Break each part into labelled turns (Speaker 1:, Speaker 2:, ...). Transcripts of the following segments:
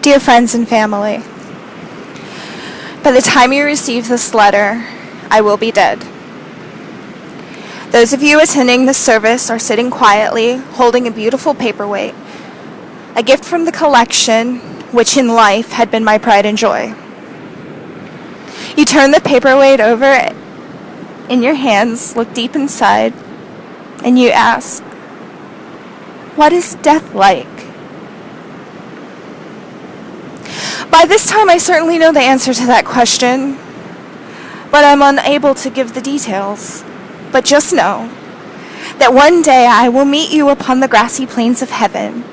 Speaker 1: Dear friends and family, by the time you receive this letter, I will be dead. Those of you attending this service are sitting quietly, holding a beautiful paperweight, a gift from the collection, which in life had been my pride and joy. You turn the paperweight over in your hands, look deep inside, and you ask, what is death like? By this time, I certainly know the answer to that question, but I'm unable to give the details. But just know that one day I will meet you upon the grassy plains of heaven,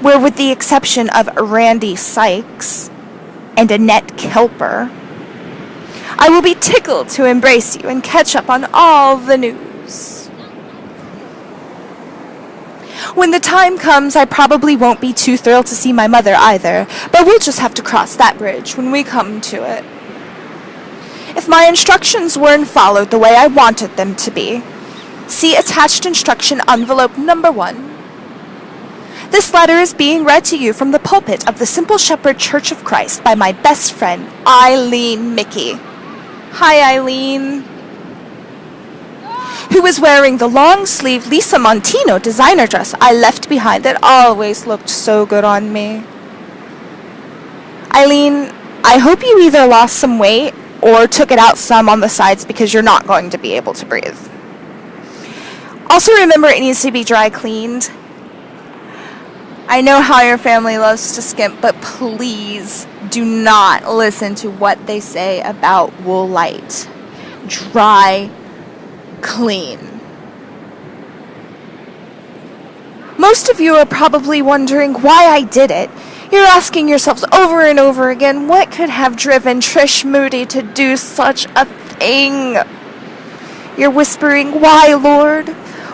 Speaker 1: where with the exception of Randy Sykes and Annette Kelper, I will be tickled to embrace you and catch up on all the news. When the time comes, I probably won't be too thrilled to see my mother either, but we'll just have to cross that bridge when we come to it. If my instructions weren't followed the way I wanted them to be, see attached instruction envelope number 1. This letter is being read to you from the pulpit of the Simple Shepherd Church of Christ by my best friend, Eileen Mickey. Hi, Eileen. Who is wearing the long-sleeve Lisa Montino designer dress I left behind that always looked so good on me. Eileen, I hope you either lost some weight or took it out some on the sides because you're not going to be able to breathe. Also remember it needs to be dry cleaned. I know how your family loves to skimp, but please do not listen to what they say about Woolite. Dry clean. Most of you are probably wondering why I did it. You're asking yourselves over and over again, what could have driven Trish Moody to do such a thing? You're whispering, why, Lord?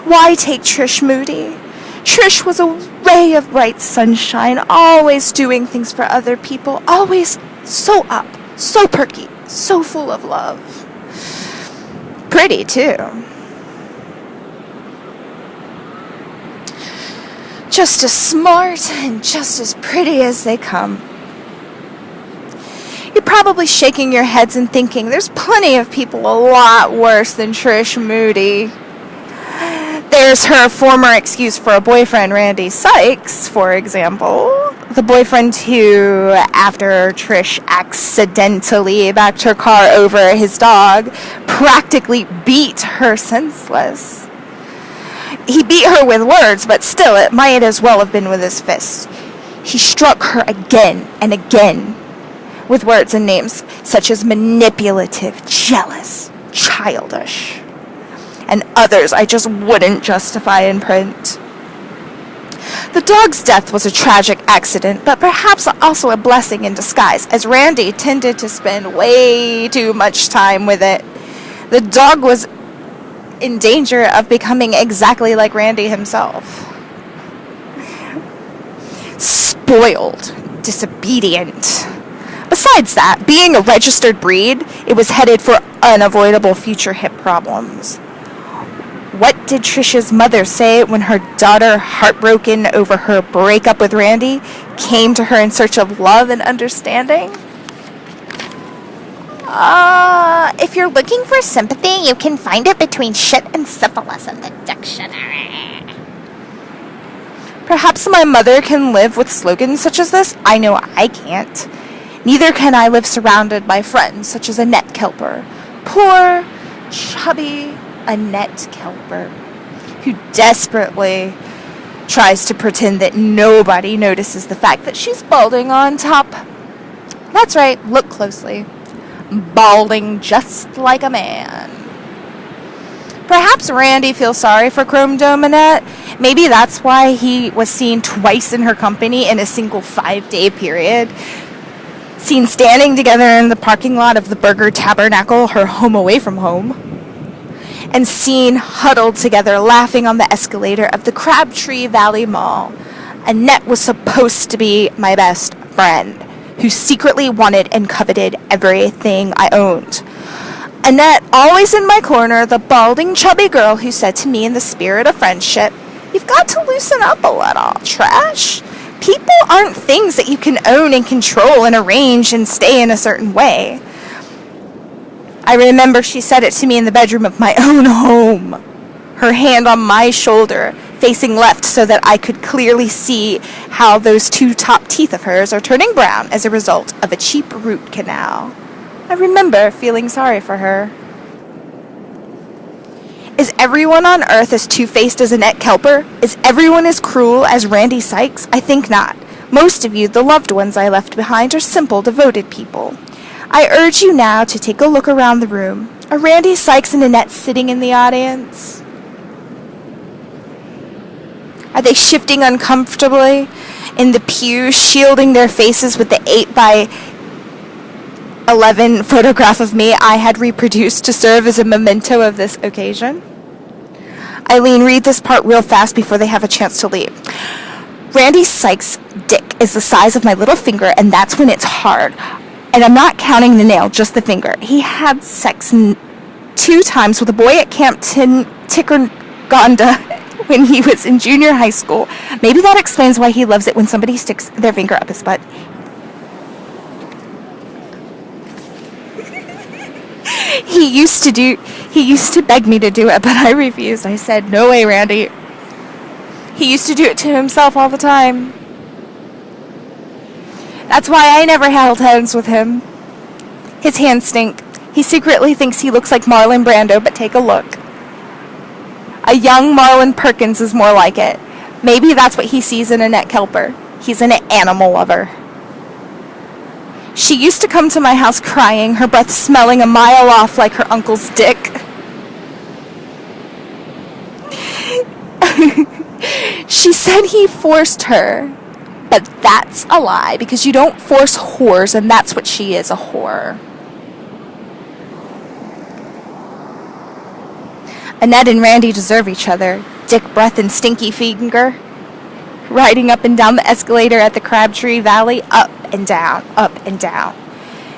Speaker 1: Why take Trish Moody? Trish was a ray of bright sunshine, always doing things for other people, always so up, so perky, so full of love. Pretty, too. Just as smart and just as pretty as they come. You're probably shaking your heads and thinking, there's plenty of people a lot worse than Trish Moody. There's her former excuse for a boyfriend, Randy Sykes, for example. The boyfriend who, after Trish accidentally backed her car over his dog, practically beat her senseless. He beat her with words, but still, it might as well have been with his fist. He struck her again and again with words and names such as manipulative, jealous, childish, and others I just wouldn't justify in print. The dog's death was a tragic accident, but perhaps also a blessing in disguise, as Randy tended to spend way too much time with it. The dog was in danger of becoming exactly like Randy himself. Spoiled, disobedient. Besides that, being a registered breed, it was headed for unavoidable future hip problems. What did Trisha's mother say when her daughter, heartbroken over her breakup with Randy, came to her in search of love and understanding? If you're looking for sympathy, you can find it between shit and syphilis in the dictionary. Perhaps my mother can live with slogans such as this. I know I can't. Neither can I live surrounded by friends such as Annette Kelper. Poor, chubby Annette Kelper, who desperately tries to pretend that nobody notices the fact that she's balding on top. That's right, look closely. Balding just like a man. Perhaps Randy feels sorry for Chrome Dome Annette. Maybe that's why he was seen twice in her company in a single 5-day period. Seen standing together in the parking lot of the Burger Tabernacle, her home away from home. And seen huddled together laughing on the escalator of the Crabtree Valley Mall. Annette was supposed to be my best friend, who secretly wanted and coveted everything I owned. Annette, always in my corner, the balding, chubby girl who said to me in the spirit of friendship, "You've got to loosen up a little, Trash. People aren't things that you can own and control and arrange and stay in a certain way. I remember she said it to me in the bedroom of my own home, her hand on my shoulder, facing left so that I could clearly see how those two top teeth of hers are turning brown as a result of a cheap root canal. I remember feeling sorry for her. Is everyone on Earth as two-faced as Annette Kelper? Is everyone as cruel as Randy Sykes? I think not. Most of you, the loved ones I left behind, are simple, devoted people. I urge you now to take a look around the room. Are Randy Sykes and Annette sitting in the audience? Are they shifting uncomfortably in the pew, shielding their faces with the 8x11 photograph of me I had reproduced to serve as a memento of this occasion? Eileen, read this part real fast before they have a chance to leave. Randy Sykes' dick is the size of my little finger, and that's when it's hard. And I'm not counting the nail, just the finger. He had sex 2 times with a boy at Camp Tickergonda when he was in junior high school. Maybe that explains why he loves it when somebody sticks their finger up his butt. He used to beg me to do it, but I refused. I said, no way, Randy. He used to do it to himself all the time. That's why I never held hands with him. His hands stink. He secretly thinks he looks like Marlon Brando, but take a look. A young Marlon Perkins is more like it. Maybe that's what he sees in Annette Kelper. He's an animal lover. She used to come to my house crying, her breath smelling a mile off like her uncle's dick. She said he forced her, but that's a lie, because you don't force whores, and that's what she is, a whore. Annette and Randy deserve each other. Dick breath and stinky finger. Riding up and down the escalator at the Crabtree Valley, up and down, up and down.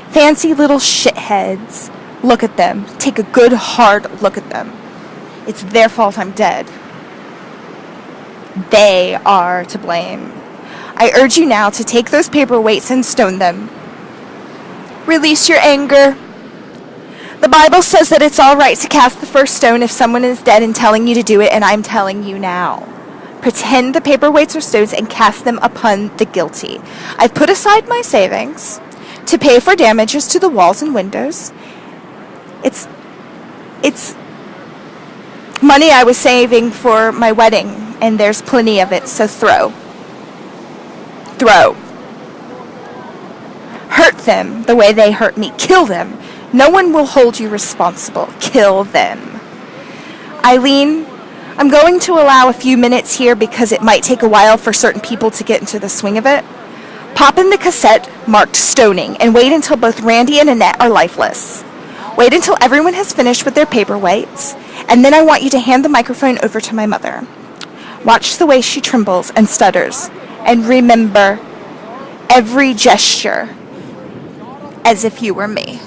Speaker 1: Fancy little shitheads. Look at them. Take a good, hard look at them. It's their fault I'm dead. They are to blame. I urge you now to take those paperweights and stone them. Release your anger. The Bible says that it's all right to cast the first stone if someone is dead and telling you to do it, and I'm telling you now. Pretend the paperweights are stones and cast them upon the guilty. I've put aside my savings to pay for damages to the walls and windows. It's money I was saving for my wedding, and there's plenty of it, so throw. Throw. Hurt them the way they hurt me. Kill them. No one will hold you responsible. Kill them. Eileen, I'm going to allow a few minutes here because it might take a while for certain people to get into the swing of it. Pop in the cassette marked stoning and wait until both Randy and Annette are lifeless. Wait until everyone has finished with their paperweights, and then I want you to hand the microphone over to my mother. Watch the way she trembles and stutters, and remember every gesture as if you were me.